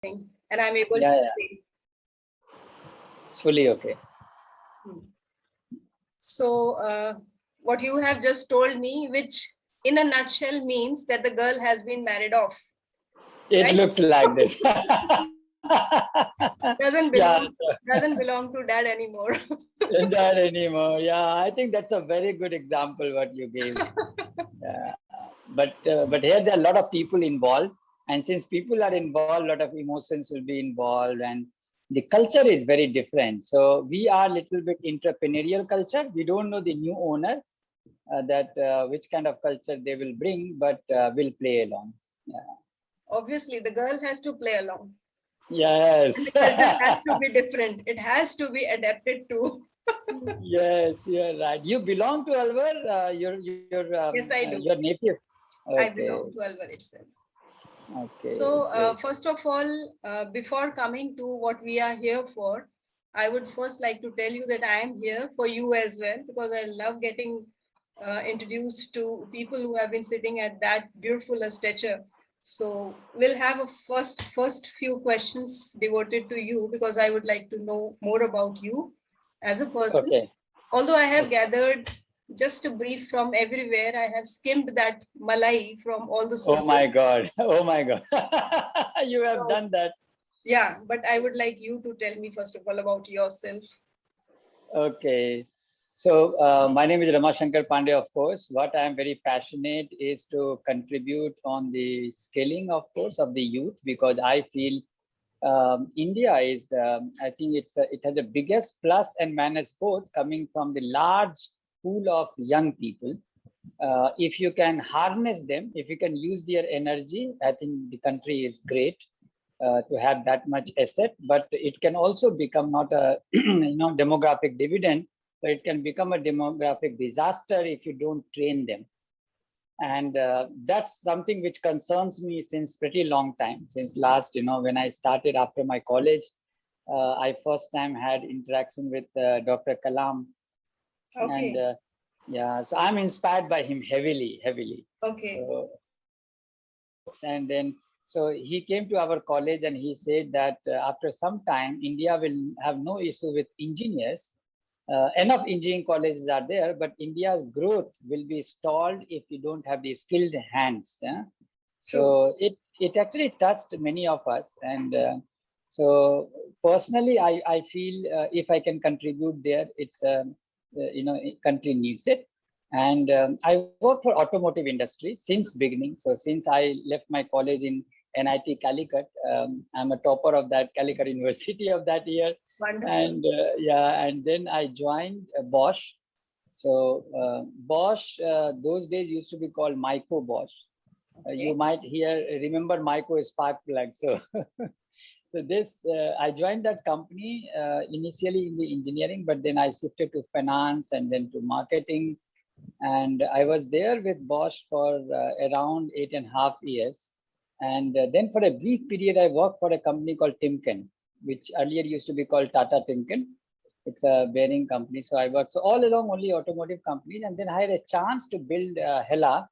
and I'm able to say. It's fully okay. So what you have just told me, which in a nutshell means that the girl has been married off. It right? looks like this. doesn't belong to dad anymore. Not anymore. Yeah, I think that's a very good example what you gave. Yeah. But here there are a lot of people involved, and since people are involved, a lot of emotions will be involved, and the culture is very different. So we are a little bit entrepreneurial culture. We don't know the new owner which kind of culture they will bring, but we'll play along. Yeah. Obviously, the girl has to play along. Yes. And the culture has to be different. It has to be adapted to. Yes, you're right. You belong to Alwar? Yes, I do. Your native? Okay. I belong to Alwar itself. Okay. So first of all, before coming to what we are here for, I would first like to tell you that I am here for you as well, because I love getting introduced to people who have been sitting at that beautiful stature. So we'll have a first few questions devoted to you, because I would like to know more about you as a person. Okay. Although I have gathered just a brief from everywhere, I have skimmed that malai from all the sources. Oh my God. Oh my God. You have done that. Yeah, but I would like you to tell me first of all about yourself. Okay. So my name is Rama Shankar Pandey, of course. What I am very passionate is to contribute on the scaling, of course, of the youth, because I feel India is, I think it has the biggest plus and minus both coming from the large pool of young people. If you can harness them, if you can use their energy, I think the country is great to have that much asset. But it can also become not a demographic dividend, but it can become a demographic disaster if you don't train them. And that's something which concerns me since pretty long time, since last, when I started after my college, I first time had interaction with Dr. Kalam. Okay. And yeah, so I'm inspired by him heavily. Okay. And then, so he came to our college and he said that after some time, India will have no issue with engineers. Enough engineering colleges are there, but India's growth will be stalled if you don't have the skilled hands. Yeah? So it actually touched many of us. And so personally, I feel if I can contribute there, it's, country needs it. And I work for automotive industry since beginning. So since I left my college in NIT Calicut, I'm a topper of that Calicut University of that year. Wonderful. And and then I joined Bosch. So Bosch, those days used to be called Micro Bosch. You might remember Micro spark plug. So so this, I joined that company initially in the engineering, but then I shifted to finance and then to marketing. And I was there with Bosch for around 8.5 years. And then for a brief period, I worked for a company called Timken, which earlier used to be called Tata Timken. It's a bearing company. So I worked so all along only automotive companies. And then I had a chance to build Hella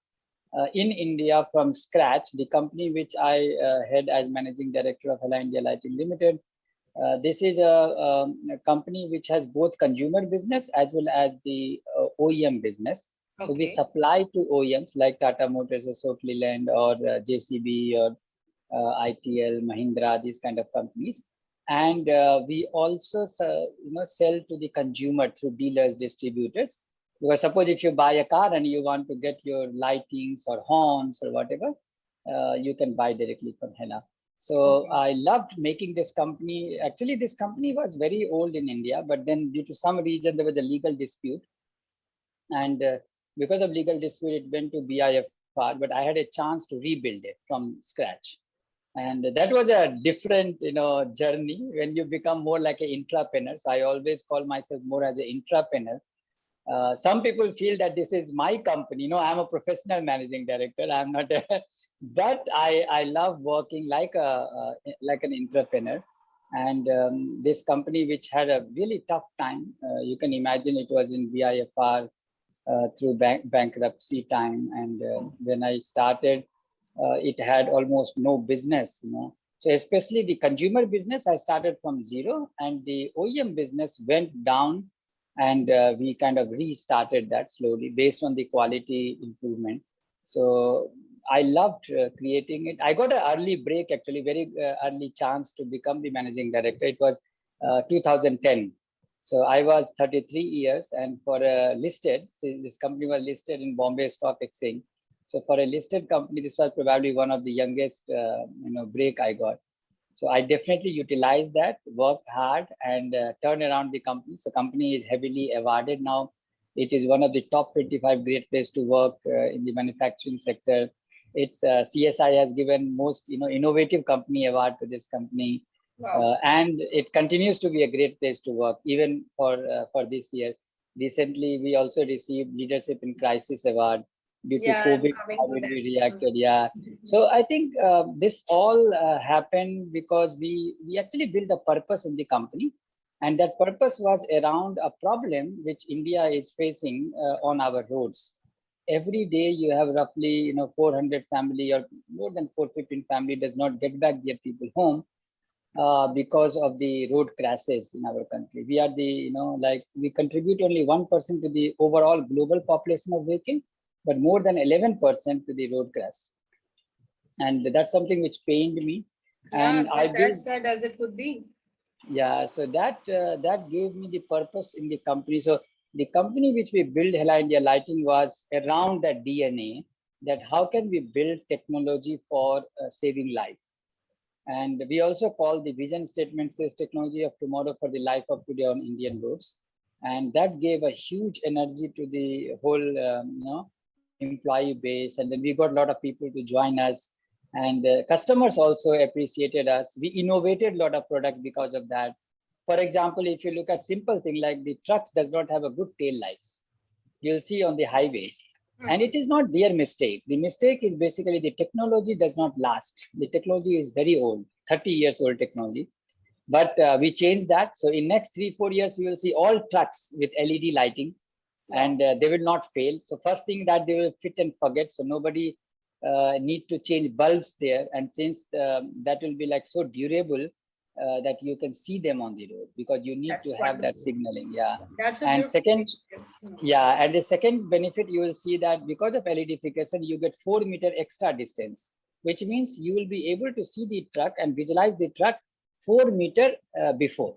in India from scratch, the company which I head as managing director of Hella India Lighting Limited. This is a company which has both consumer business as well as the OEM business. Okay. So we supply to OEMs like Tata Motors, Ashok Leyland, or JCB, or ITL, Mahindra, these kind of companies. And we also sell to the consumer through dealers, distributors. Because suppose if you buy a car and you want to get your lightings or horns or whatever, you can buy directly from Hella. So I loved making this company. Actually, this company was very old in India, but then due to some reason, there was a legal dispute. And because of legal dispute, it went to BIFR, but I had a chance to rebuild it from scratch. And that was a different, journey when you become more like an intrapreneur. So I always call myself more as an intrapreneur. Some people feel that this is my company. I'm a professional managing director. I'm not, but I love working like an entrepreneur. And this company, which had a really tough time, you can imagine it was in BIFR through bankruptcy time. And when I started, it had almost no business. So especially the consumer business, I started from zero, and the OEM business went down, and we kind of restarted that slowly based on the quality improvement. So I loved creating it. I got an early break, actually, very early chance to become the managing director. It was 2010. So I was 33 years, and for a listed, so this company was listed in Bombay Stock Exchange. So for a listed company, this was probably one of the youngest, break I got. So I definitely utilized that, worked hard, and turned around the company. So company is heavily awarded now. It is one of the top 25 great place to work in the manufacturing sector. It's CSI has given most innovative company award to this company. Wow. And it continues to be a great place to work even for this year. Recently, we also received Leadership in Crisis Award due to Yeah, I'm COVID. coming How to did that. we reacted? Yeah. So I think this all happened because we actually built a purpose in the company, and that purpose was around a problem which India is facing on our roads. Every day you have roughly 400 family or more than 415 family does not get back their people home because of the road crashes in our country. We are the, like we contribute only 1% to the overall global population of vehicle, but more than 11% to the road crash. And that's something which pained me. Yeah, And I that's built, as sad as it could be. yeah, so that gave me the purpose in the company. So the company which we built, Hella India Lighting, was around that DNA, that how can we build technology for saving life. And we also call the vision statement says technology of tomorrow for the life of today on Indian roads. And that gave a huge energy to the whole, employee base. And then we got a lot of people to join us. And customers also appreciated us. We innovated a lot of product because of that. For example, if you look at simple thing like the trucks does not have a good tail lights. You'll see on the highways. And it is not their mistake. The mistake is basically the technology does not last. The technology is very old, 30 years old technology. But we changed that. So in next 3-4 years, you will see all trucks with LED lighting, Wow. and they will not fail. So first thing that they will fit and forget. So nobody need to change bulbs there. And since that will be like so durable that you can see them on the road because you need to That's have that wonderful. signaling. Yeah. That's a And beautiful second, initiative. yeah, and the second benefit, you will see that because of LEDification, you get 4 meter extra distance, which means you will be able to see the truck and visualize the truck 4 meter before,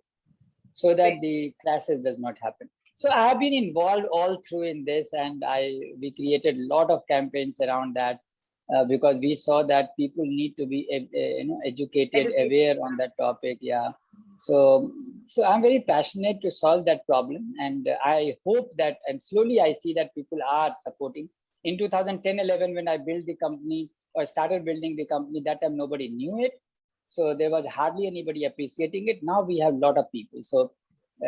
so that Great. the crashes does not happen. So I have been involved all through in this, and we created a lot of campaigns around that because we saw that people need to be educated, Educated. aware on that topic. Yeah. So I'm very passionate to solve that problem, and I hope that, and slowly I see that people are supporting. In 2010-11, when I built the company or started building the company, that time nobody knew it, so there was hardly anybody appreciating it. Now we have a lot of people. So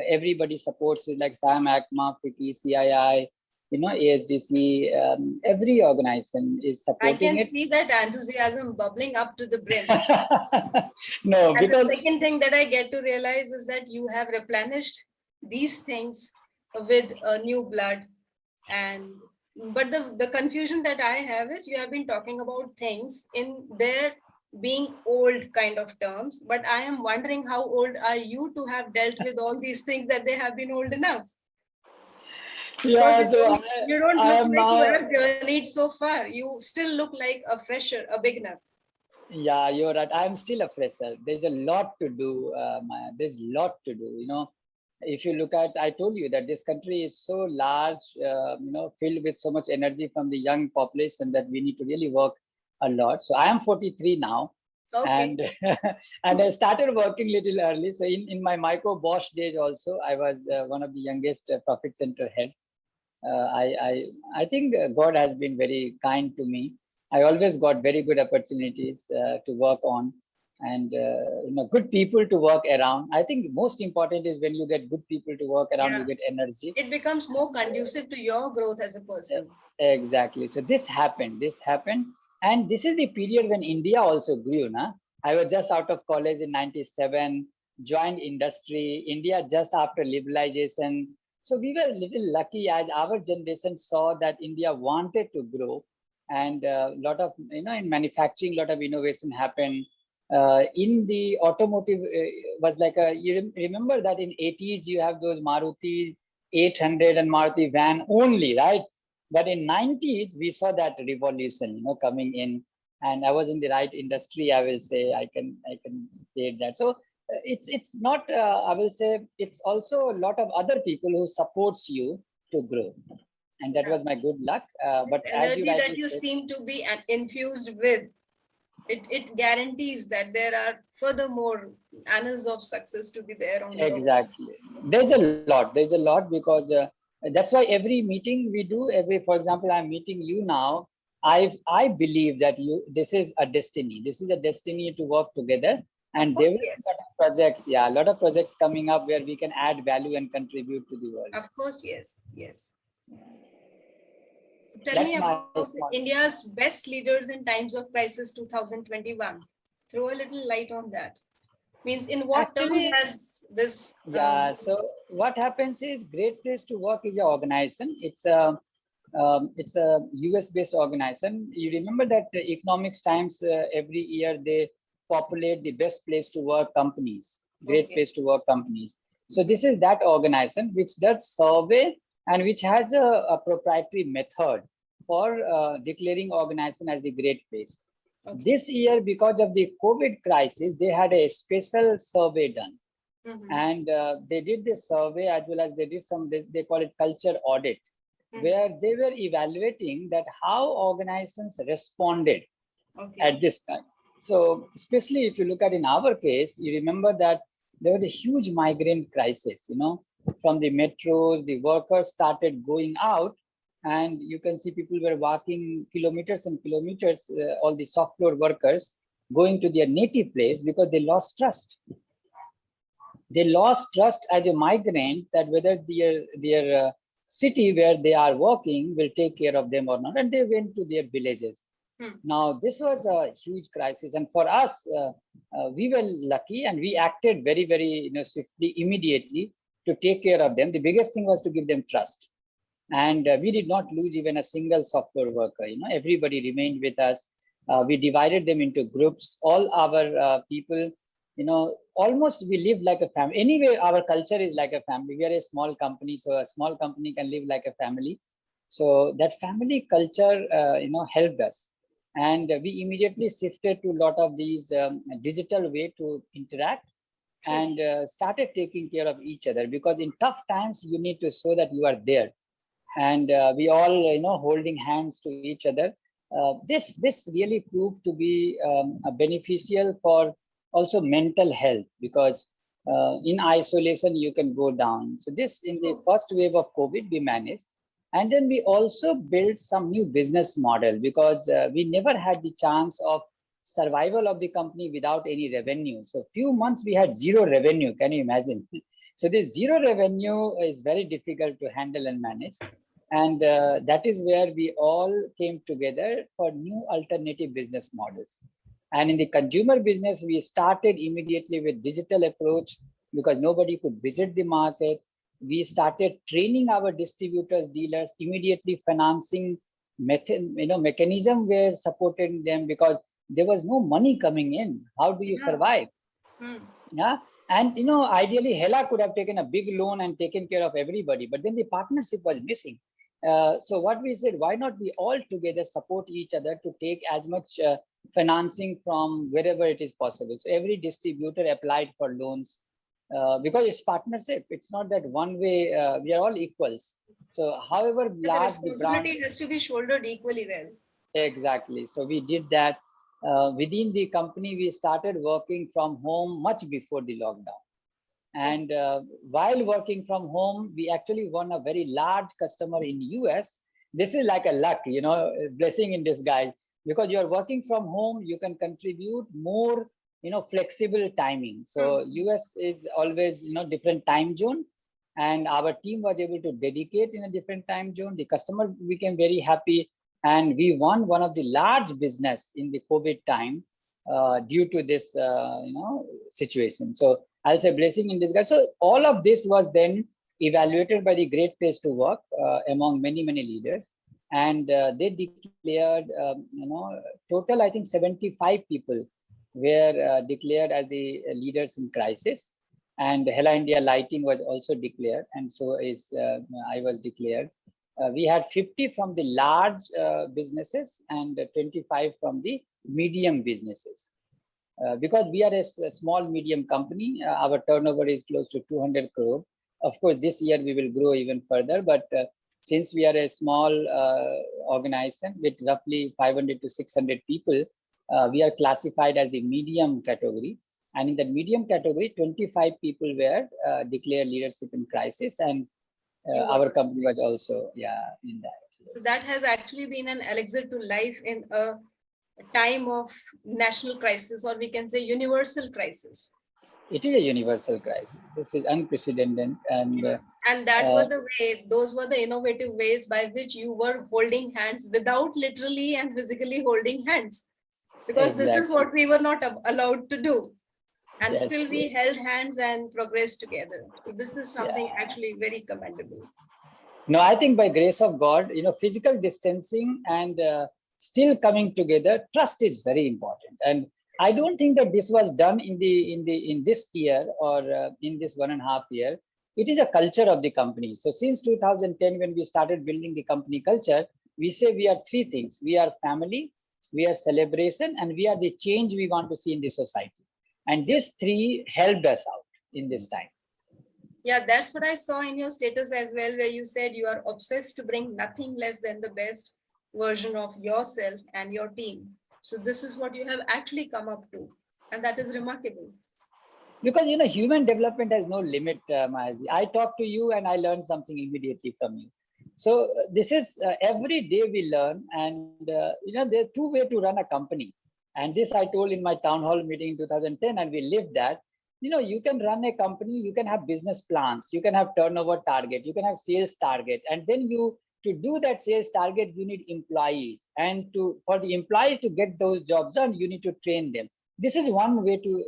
everybody supports it, like Sam Akma, Fiki, CII, ASDC, every organization is I supporting can it. see that enthusiasm bubbling up to the brim. No, And the because second thing that I get to realize is that you have replenished these things with new blood. And but the confusion that I have is you have been talking about things in their being old kind of terms, but I am wondering how old are you to have dealt with all these things that they have been old enough? Because yeah, so you don't I look am like you now. have journeyed so far. You still look like a fresher, a beginner. Yeah, you're right. I'm still a fresher. There's a lot to do, Maya. There's a lot to do. If you look at, I told you that this country is so large, filled with so much energy from the young population that we need to really work a lot. So I am 43 now, Okay. and and I started working little early. So in my micro Bosch days also, I was one of the youngest profit center head. I think God has been very kind to me. I always got very good opportunities to work on, and good people to work around. I think most important is when you get good people to work around, you Yeah. get energy. It becomes more conducive to your growth as a Uh, person. Exactly. So this happened, and this is the period when India also grew. Na? I was just out of college in '97, joined industry, India just after liberalization. So we were a little lucky as our generation saw that India wanted to grow, and a lot of, in manufacturing, a lot of innovation happened. in the automotive was like you remember that in 80s you have those Maruti 800 and Maruti van only, right? But in 90s we saw that revolution, coming in, and I was in the right industry. I will say I can state that. So it's not I will say it's also a lot of other people who supports you to grow, and that Yeah. was my good luck. But The as you energy that rightly you said, seem to be infused with, it guarantees that there are furthermore annals of success to be there on your. exactly. There's a lot because that's why every meeting we do, for example, I'm meeting you now. I believe that this is a destiny. This is a destiny to work together, Of and course, there will be a lot yes. of projects. Yeah, a lot of projects coming up where we can add value and contribute to the world. Of course, yes. Yes. So tell me That's my about small. India's best leaders in times of crisis 2021. Throw a little light on that. Means in what terms Actually, has this yeah. So what happens is, Great Place to Work is an organization. It's a US based organization. You remember that Economics Times every year they populate the best place to work companies, great okay. place to work companies. So this is that organization which does survey and which has a proprietary method for declaring organization as the great place. Okay. This year, because of the COVID crisis, they had a special survey done. Mm-hmm. And they did this survey as well as they did they call it culture audit, where they were evaluating that how organizations responded Okay. at this time. So especially if you look at in our case, you remember that there was a huge migrant crisis, from the metros, the workers started going out, and you can see people were walking kilometers and kilometers, all the soft floor workers going to their native place because they lost trust. They lost trust as a migrant that whether their city where they are working will take care of them or not, and they went to their villages. Now this was a huge crisis, and for us, we were lucky, and we acted very, very swiftly, immediately to take care of them. The biggest thing was to give them trust, and we did not lose even a single software worker. Everybody remained with us. We divided them into groups. All our people, almost we lived like a family. Anyway, our culture is like a family. We are a small company, so a small company can live like a family. So that family culture, helped us, and we immediately shifted to a lot of these digital way to interact, and started taking care of each other, because in tough times you need to show that you are there, and we all holding hands to each other. This really proved to be beneficial for also mental health, because in isolation you can go down. So this, in the first wave of COVID, we managed. And then we also built some new business model, because we never had the chance of survival of the company without any revenue. So few months we had zero revenue. Can you imagine? So this zero revenue is very difficult to handle and manage. And that is where we all came together for new alternative business models. And in the consumer business, we started immediately with digital approach, because nobody could visit the market. We started training our distributors, dealers, immediately financing mechanism were supporting them, because there was no money coming in. How do you survive? Yeah. And ideally Hela could have taken a big loan and taken care of everybody, but then the partnership was missing. So what we said, why not we all together support each other to take as much financing from wherever it is possible. So every distributor applied for loans, because it's partnership. It's not that one way, we are all equals. So however The large the brand, responsibility has to be shouldered equally well. exactly. So we did that. Within the company, we started working from home much before the lockdown. And while working from home, we actually won a very large customer in US. This is like a luck, blessing in disguise, because you're working from home, you can contribute more, flexible timing. So US is always, different time zone, and our team was able to dedicate in a different time zone. The customer became very happy, and we won one of the large business in the COVID time due to this, situation. So I'll say blessing in disguise. So all of this was then evaluated by the Great Place to Work among many, many leaders. And they declared, total, I think 75 people were declared as the leaders in crisis. And Hella India Lighting was also declared, and so is I was declared. We had 50 from the large businesses and 25 from the medium businesses. Because we are a small medium company, our turnover is close to 200 crore. Of course, this year we will grow even further, but since we are a small organization with roughly 500 to 600 people, we are classified as the medium category. And in the medium category, 25 people were declared leadership in crisis, and our company was also in that. So that has actually been an elixir to life in a time of national crisis, or we can say universal crisis. It is a universal crisis. This is unprecedented, and that was the way. Those were the innovative ways by which you were holding hands without literally and physically holding hands, because this is what we were not allowed to do, and still we held hands and progressed together. So this is something actually very commendable. No, I think by grace of God, physical distancing and still coming together, trust is very important. And I don't think that this was done in this year or in this 1.5 year. It is a culture of the company. So since 2010, when we started building the company culture, we say we are three things. We are family, we are celebration, and we are the change we want to see in the society. And these three helped us out in this time. Yeah, that's what I saw in your status as well, where you said you are obsessed to bring nothing less than the best version of yourself and your team. So this is what you have actually come up to, and that is remarkable. Because human development has no limit, Mahaji. I talk to you and I learn something immediately from you. So this is every day we learn, and there are two ways to run a company. And this I told in my town hall meeting in 2010, and we lived that. You can run a company, you can have business plans, you can have turnover target, you can have sales target, and then to do that sales target, you need employees, and for the employees to get those jobs done, you need to train them. This is one way to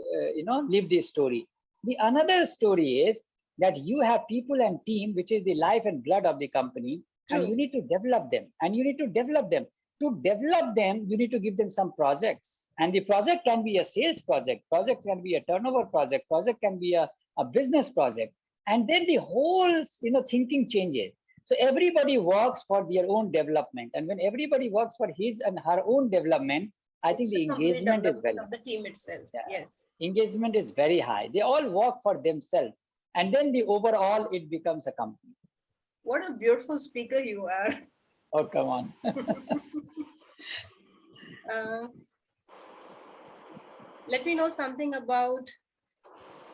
live this story. The another story is that you have people and team, which is the life and blood of the company. True. And you need to develop them, and you need to develop them. To develop them, you need to give them some projects, and the project can be a sales project, project can be a turnover project can be a business project, and then the whole thinking changes. So everybody works for their own development, and when everybody works for his and her own development, I think the engagement is very of the team itself. Yes, engagement is very high. They all work for themselves, and then the overall it becomes a company. What a beautiful speaker you are. Oh, come on. Let me know something about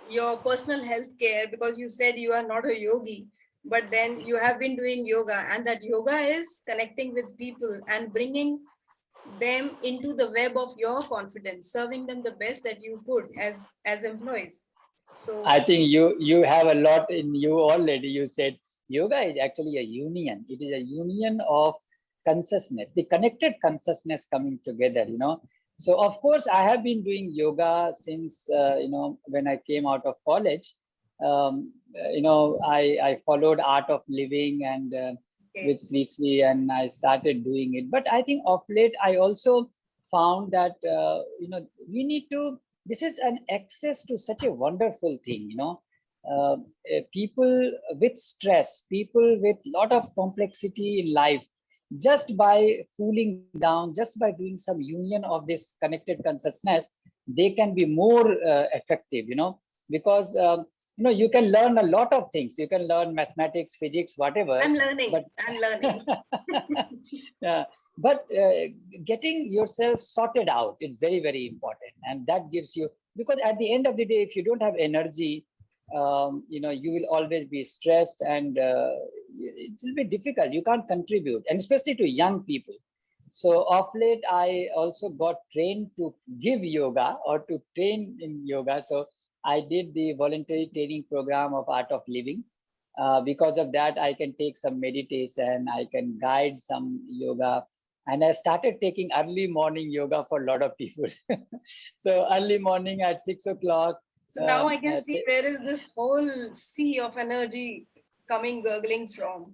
your personal health care, because you said you are not a yogi, but then you have been doing yoga, and that yoga is connecting with people and bringing them into the web of your confidence, serving them the best that you could as employees. So I think you have a lot in you already. You said yoga is actually a union. It is a union of consciousness, the connected consciousness coming together, So of course, I have been doing yoga since, when I came out of college. I followed Art of Living and with Sri, and I started doing it. But I think of late, I also found that, we need to, this is an access to such a wonderful thing, people with stress, people with a lot of complexity in life, just by cooling down, just by doing some union of this connected consciousness, they can be more effective, because you can learn a lot of things. You can learn mathematics, physics, whatever. I'm learning. Yeah, but getting yourself sorted out is very, very important, and that gives you, because at the end of the day, if you don't have energy, you will always be stressed, and it will be difficult. You can't contribute, and especially to young people. So of late, I also got trained to give yoga or to train in yoga. So I did the voluntary training program of Art of Living. Because of that, I can take some meditation, I can guide some yoga. And I started taking early morning yoga for a lot of people. So early morning at 6 o'clock. So now I can see where is this whole sea of energy coming gurgling from.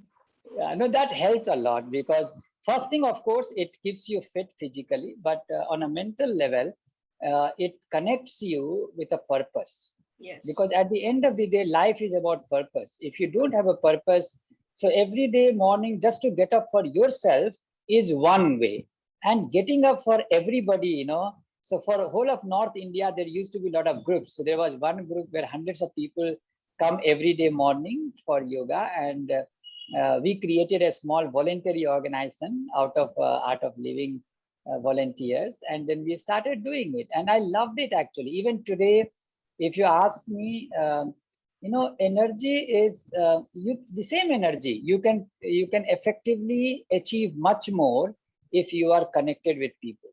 Yeah, no, that helped a lot, because first thing, of course, it keeps you fit physically, but on a mental level, it connects you with a purpose. Yes. Because at the end of the day, life is about purpose. If you don't have a purpose, so every day morning just to get up for yourself is one way, and getting up for everybody, so for the whole of North India, there used to be a lot of groups. So there was one group where hundreds of people come every day morning for yoga, and we created a small voluntary organization out of Art of Living volunteers, and then we started doing it, and I loved it actually. Even today, if you ask me, energy is the same energy. You can effectively achieve much more if you are connected with people.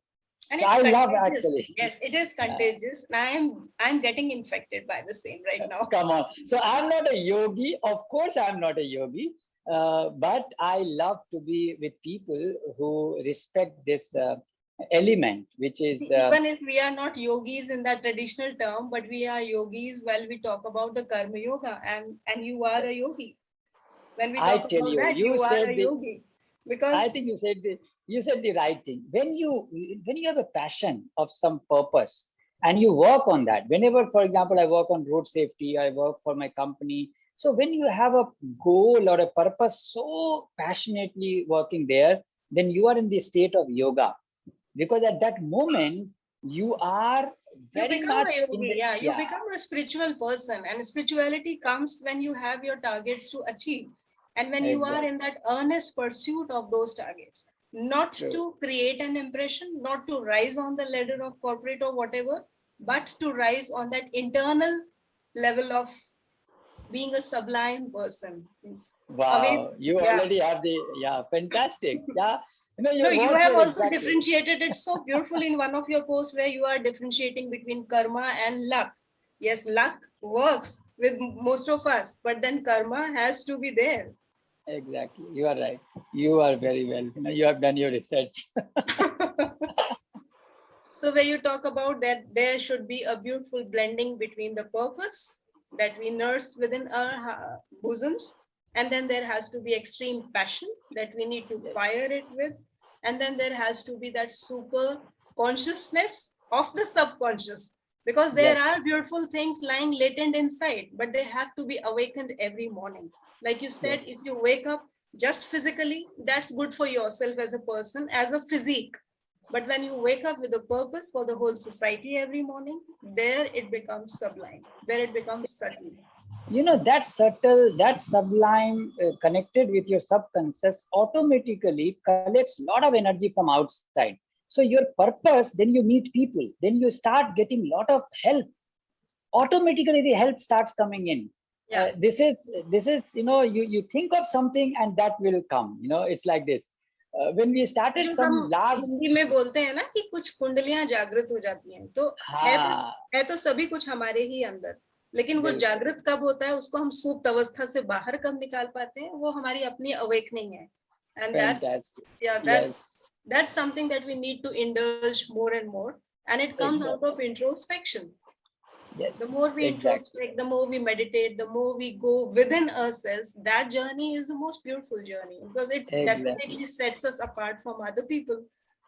And So it's I love contagious. actually. Yes, it is contagious. And I'm getting infected by the same right now. Come on. So I'm not a yogi. Of course, I'm not a yogi. But I love to be with people who respect this element, which is Even if we are not yogis in that traditional term, but we are yogis while we talk about the karma yoga, and you are a yogi. When we I talk tell about you, that, you you are said a the yogi. I Because think you said the right thing. When you have a passion of some purpose and you work on that, whenever, for example, I work on road safety, I work for my company. So when you have a goal or a purpose so passionately working there, then you are in the state of yoga, because at that moment you are you very become a much in yogi, the yeah, you become a spiritual person, and spirituality comes when you have your targets to achieve, and when you are exactly in that earnest pursuit of those targets, not true. to create an impression, not to rise on the ladder of corporate or whatever, but to rise on that internal level of being a sublime person. Means away, Wow, you yeah. already have the fantastic. Yeah, No, your you words have were also exactly. differentiated it so beautifully in one of your posts where you are differentiating between karma and luck. Yes, luck works with most of us, but then karma has to be there. Exactly. You are right. You are very well. You have done your research. So where you talk about that there should be a beautiful blending between the purpose that we nurse within our bosoms, and then there has to be extreme passion that we need to fire Yes. it with, and then there has to be that super consciousness of the subconscious, because there are Yes. beautiful things lying latent inside, but they have to be awakened every morning. Like you said, if you Yes. wake up just physically, that's good for yourself as a person, as a physique, but when you wake up with a purpose for the whole society every morning, there it becomes sublime. There it becomes subtle. That subtle, that sublime, connected with your subconscious, automatically collects a lot of energy from outside. So your purpose, then you meet people, then you start getting a lot of help. Automatically, the help starts coming in. Yeah. This is you think of something and that will come. It's like this. When we started जो हम some large, Hindi में बोलते हैं ना कि कुछ कुंडलियां जागृत हो जाती हैं, तो है तो हाँ, है तो सभी कुछ हमारे ही अंदर, लेकिन वो बिल्कुल, जागृत कब होता है, उसको हम सुप्त अवस्था से बाहर कब निकाल पाते हैं, वो हमारी अपनी अवेकनिंग है. And that's, fantastic. yeah, Yes, that's something that we need to indulge more and more, and it comes out exactly. of introspection. The more Yes, we exactly, introspect, the more we meditate, the more we go within ourselves, that journey is the most beautiful journey, because it exactly, definitely sets us apart from other people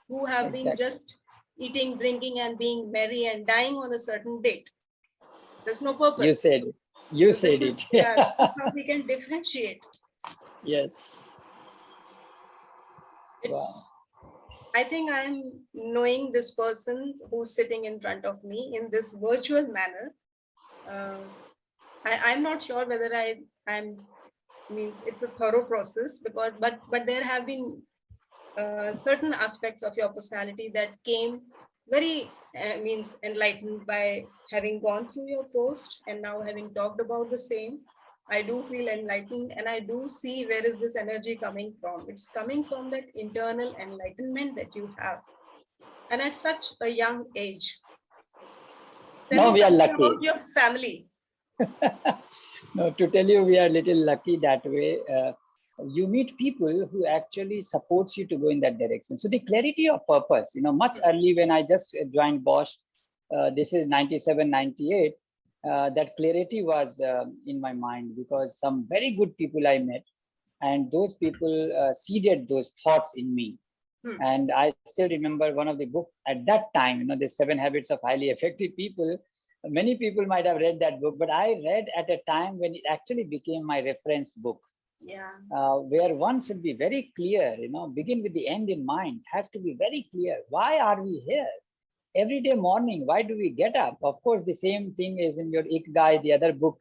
who have been exactly. just eating, drinking, and being merry and dying on a certain date. There's no You purpose. said it. You So this said is, it. yeah, this is how we can differentiate. Yes. Wow. It's, I think I'm knowing this person who's sitting in front of me in this virtual manner. Uh, I'm not sure whether I'm means it's a thorough process, because but there have been certain aspects of your personality that came very means enlightened by having gone through your post and now having talked about the same. I do feel enlightened, and I do see where is this energy coming from. It's coming from that internal enlightenment that you have, and at such a young age. Tell No, me we are something about lucky. your family. No, to tell you, we are little lucky that way. You meet people who actually supports you to go in that direction. So the clarity of purpose, much early when I just joined Bosch, this is 97, 98, that clarity was in my mind, because some very good people I met, and those people seeded those thoughts in me. And I still remember one of the books at that time, the 7 Habits of Highly Effective People. Many people might have read that book, but I read at a time when it actually became my reference book. Yeah. Where one should be very clear, begin with the end in mind, has to be very clear. Why are we here? Every day morning, why do we get up? Of course, the same thing is in your Ikigai, the other book,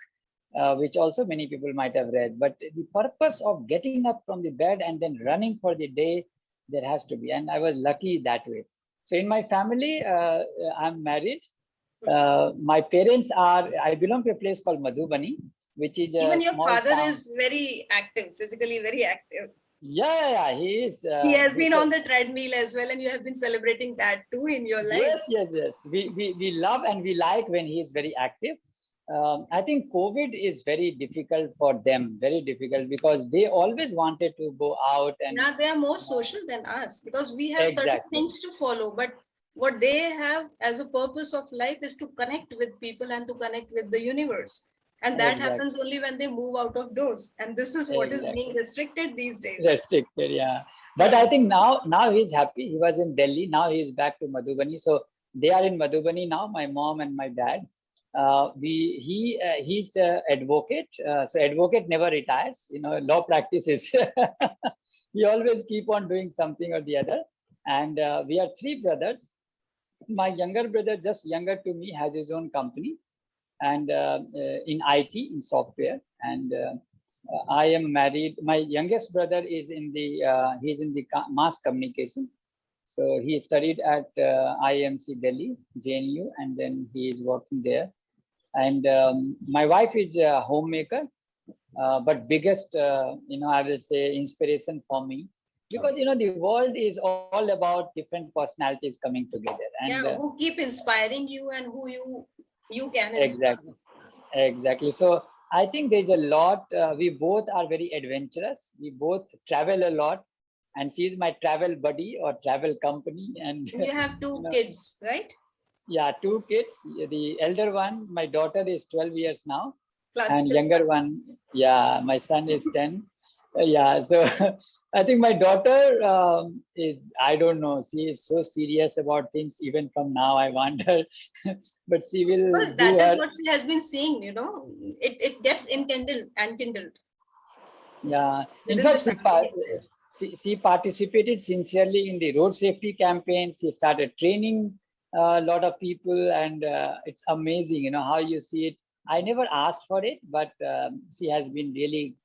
which also many people might have read. But the purpose of getting up from the bed and then running for the day, there has to be. And I was lucky that way. So in my family, I'm married. My parents I belong to a place called Madhubani, which is a Even your small father town. is very active, physically very active. Yeah, he is. He has been on the treadmill as well, and you have been celebrating that too in your life. Yes. We love and we like when he is very active. I think COVID is very difficult for them, very difficult, because they always wanted to go out. And now they are more social than us because we have certain exactly. things to follow. But what they have as a purpose of life is to connect with people and to connect with the universe. And that happens only when they move out of doors. And this is what is being restricted these days. Restricted, yeah. But I think now he's happy. He was in Delhi. Now he's back to Madhubani. So they are in Madhubani now, my mom and my dad. He's advocate. So advocate never retires. Law practices. He always keep on doing something or the other. And we are 3 brothers. My younger brother, just younger to me, has his own company, and in IT, in software. And I am married. My youngest brother is he's in the mass communication. So he studied at IMC Delhi, JNU, and then he is working there. And my wife is a homemaker, but biggest, I will say, inspiration for me, because the world is all about different personalities coming together. And who keep inspiring you and who you can inspire. Exactly. So I think there's a lot. We both are very adventurous. We both travel a lot, and she's my travel buddy or travel company. And you have 2 kids, right? Yeah, 2 kids. The elder one, my daughter, is 12 years now, and still younger one, yeah, my son is 10. Yeah, so I think my daughter is, I don't know, she is so serious about things even from now, I wonder. But she will because do that is her. what she has been seeing, it gets enkindled. Yeah, in Within the fact, family itself. she participated sincerely in the road safety campaign. She started training a lot of people, and it's amazing, how you see it. I never asked for it, but she has been really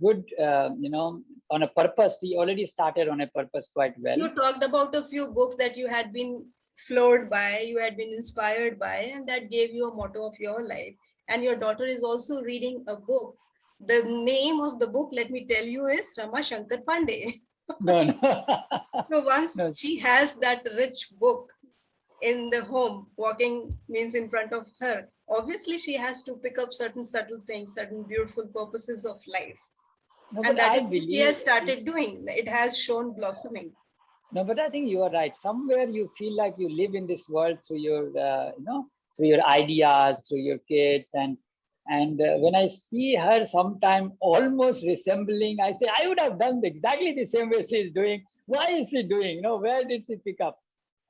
good, on a purpose. She already started on a purpose quite well. You talked about a few books that you had been floored by, you had been inspired by, and that gave you a motto of your life. And your daughter is also reading a book. The name of the book, let me tell you, is Rama Shankar Pandey. No. So once she has that rich book in the home, walking means in front of her, obviously she has to pick up certain subtle things, certain beautiful purposes of life. And that is what she has started doing. It has shown blossoming. No, but I think you are right. Somewhere you feel like you live in this world through your, through your ideas, through your kids, and when I see her sometime almost resembling, I say I would have done exactly the same way she is doing. Why is she doing? Where did she pick up?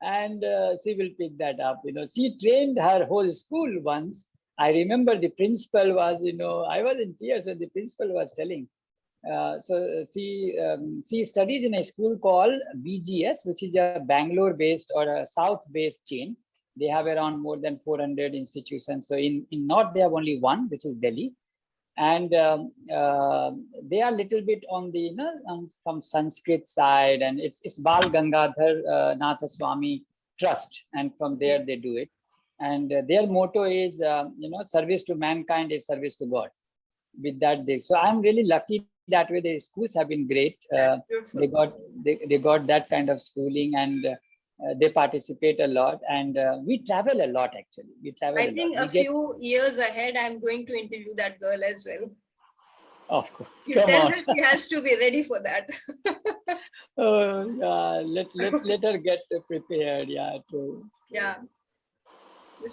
And she will pick that up. She trained her whole school once. I remember the principal was, I was in tears when the principal was telling. So she studied in a school called BGS, which is a Bangalore-based or a South-based chain. They have around more than 400 institutions. So in North, they have only one, which is Delhi. And they are a little bit on the, from Sanskrit side, and it's Bal Gangadhar Natha Swami Trust. And from there, they do it. And their motto is, service to mankind is service to God. With that, so I'm really lucky that way. The schools have been great. They got that kind of schooling, and they participate a lot, and we travel a lot. Actually, we travel. I think a few years ahead, I'm going to interview that girl as well. Of course, you tell her she has to be ready for that. Oh yeah, let her get prepared. Yeah, true. Yeah.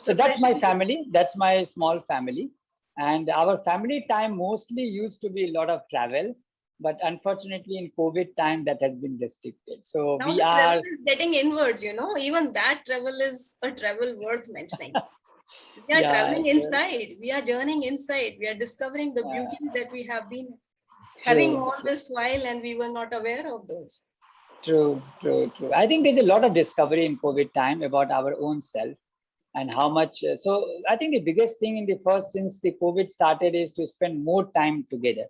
So that's my family. That's my small family. And our family time mostly used to be a lot of travel. but unfortunately in COVID time that has been restricted. So Now we the travel are is getting inwards, even that travel is a travel worth mentioning. We are yeah, traveling so, inside, we are journeying inside, we are discovering the beauties that we have been having true, all this while and we were not aware of those. true. I think there's a lot of discovery in COVID time about our own self and how much. So I think the biggest thing in the first since the COVID started is to spend more time together,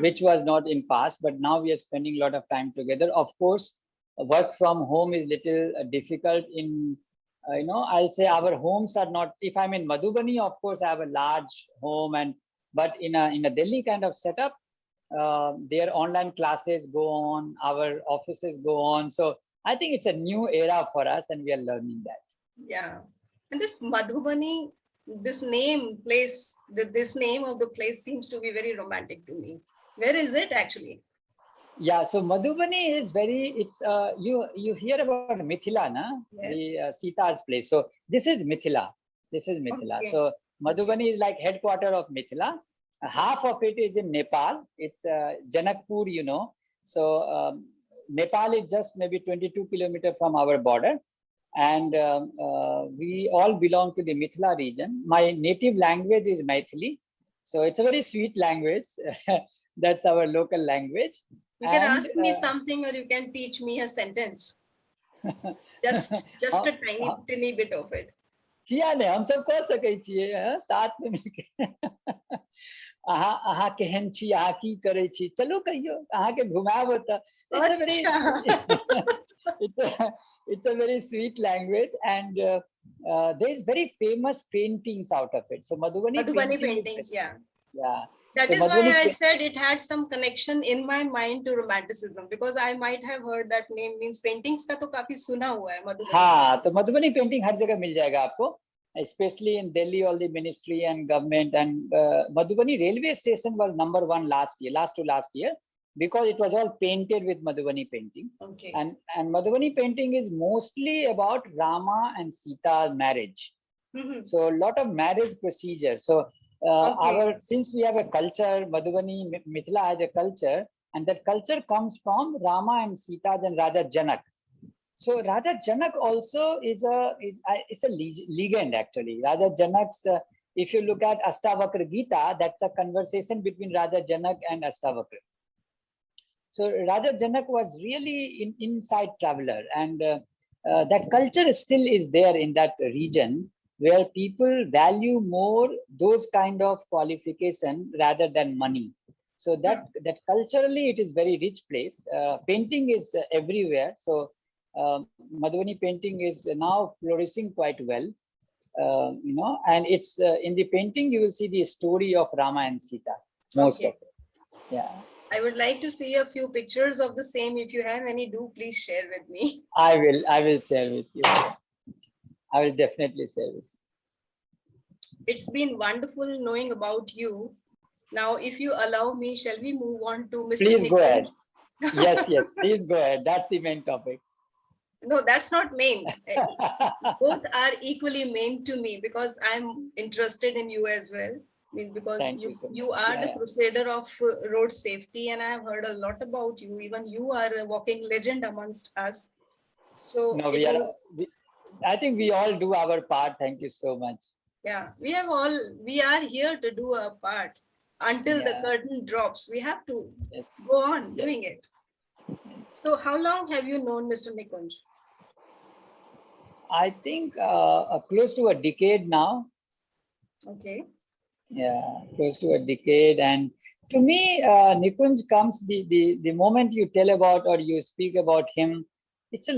which was not in past, but now we are spending a lot of time together. Of course, work from home is little difficult in, I'll say our homes are not, if I'm in Madhubani, of course, I have a large home, but in a Delhi kind of setup, their online classes go on, our offices go on. So I think it's a new era for us and we are learning that. Yeah. And this Madhubani, this name place, this name of the place seems to be very romantic to me. Where is it actually? Yeah, so Madhubani is you hear about Mithila, na? Yes. The Sita's place. So this is Mithila. Okay. So Madhubani is like headquarter of Mithila. Half of it is in Nepal. It's Janakpur. So Nepal is just maybe 22 kilometers from our border. And we all belong to the Mithila region. My native language is Maithili. So it's a very sweet language. That's our local language. You can And ask me something or you can teach me a sentence. Just a tiny bit of it. किया नहीं हम सब कह सकै छियै साथ में मिलके अहाँ केहन छी अहाँ की करै छी चलू कहियो अहाँ के घुमाबो त it's a very it's a very sweet language and there is very famous paintings out of it. So Madhubani paintings, yeah. That so is why I said it had some connection in my mind to romanticism, because I might have heard that name means paintings का तो काफी सुना हुआ है Madhubani. हाँ, तो Madhubani painting हर जगह मिल जाएगा आपको, especially in Delhi, all the ministry and government. And Madhubani railway station was number 1 last to last year, because it was all painted with Madhubani painting. Okay. And Madhubani painting is mostly about Rama and Sita's marriage. Mm-hmm. So a lot of marriage procedure. So since we have a culture, Madhubani, Mithila has a culture, and that culture comes from Rama and Sita and Raja Janak. So Raja Janak also is a legend actually. Raja Janak's, if you look at Astavakra Gita, that's a conversation between Raja Janak and Astavakra. So Raja Janak was really an inside traveler, and that culture still is there in that region, where people value more those kind of qualification rather than money. So that culturally it is very rich place. Painting is everywhere. So Madhubani painting is now flourishing quite well. And it's in the painting you will see the story of Rama and Sita, most of it. Yeah. I would like to see a few pictures of the same. If you have any, do please share with me. I will share with you. I will definitely share with you. It's been wonderful knowing about you. Now, if you allow me, shall we move on to Mr. Please Nikunj? Go ahead. Yes, please go ahead. That's the main topic. No, that's not main. Both are equally main to me, because I'm interested in you as well. Because you are the crusader of road safety, and I have heard a lot about you. Even you are a walking legend amongst us. So no, I think we all do our part. Thank you so much. Yeah, we are here to do our part until the curtain drops. We have to go on doing it. So how long have you known Mr. Nikunj? I think close to a decade now. Okay. Yeah, close to a decade. And to me, Nikunj comes the moment you tell about or you speak about him, it's a